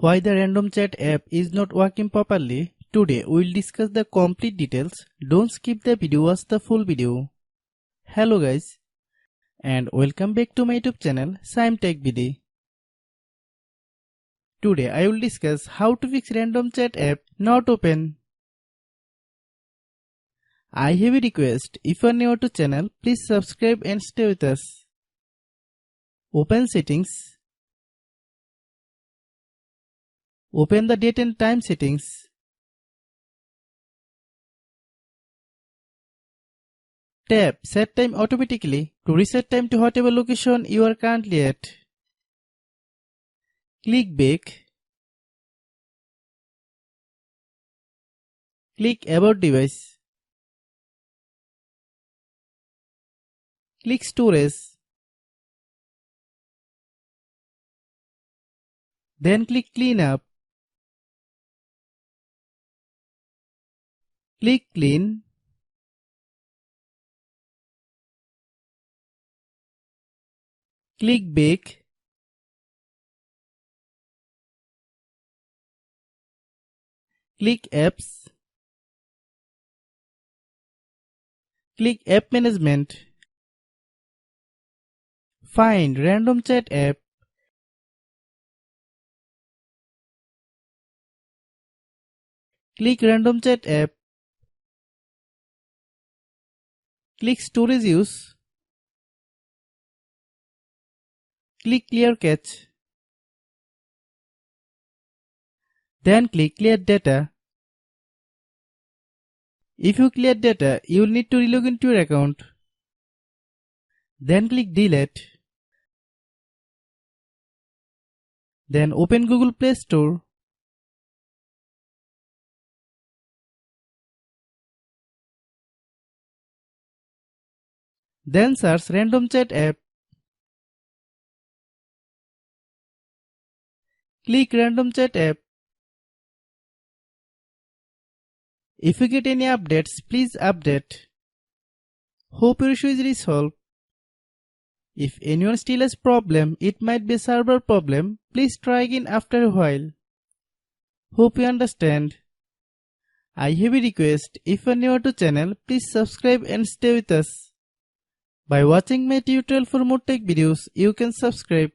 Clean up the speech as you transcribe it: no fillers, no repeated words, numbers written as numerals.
Why the random chat app is not working properly? Today we'll discuss the complete details. Don't skip the video, watch the full video. Hello guys and welcome back to my YouTube channel Shaem Tech Video. Today I will discuss how to fix random chat app not open. I have a request. If you are new to channel, please subscribe and stay with us. Open settings. Open the date and time settings. Tap Set Time automatically to reset time to whatever location you are currently at. Click Back. Click About Device. Click Storage. Then click Clean Up. Click Clean. Click Back. Click Apps. Click App Management. Find Random Chat app. Click Random Chat app. Click Storage Use. Click Clear Cache. Then click Clear Data. If you clear data, you will need to relog into your account. Then click Delete. Then open Google Play Store. Then search Random Chat app. Click Random Chat app. If you get any updates, please update. Hope your issue is resolved. If anyone still has problem, it might be a server problem. Please try again after a while. Hope you understand. I have a request. If you are new to channel, please subscribe and stay with us. By watching my tutorial for more tech videos, you can subscribe.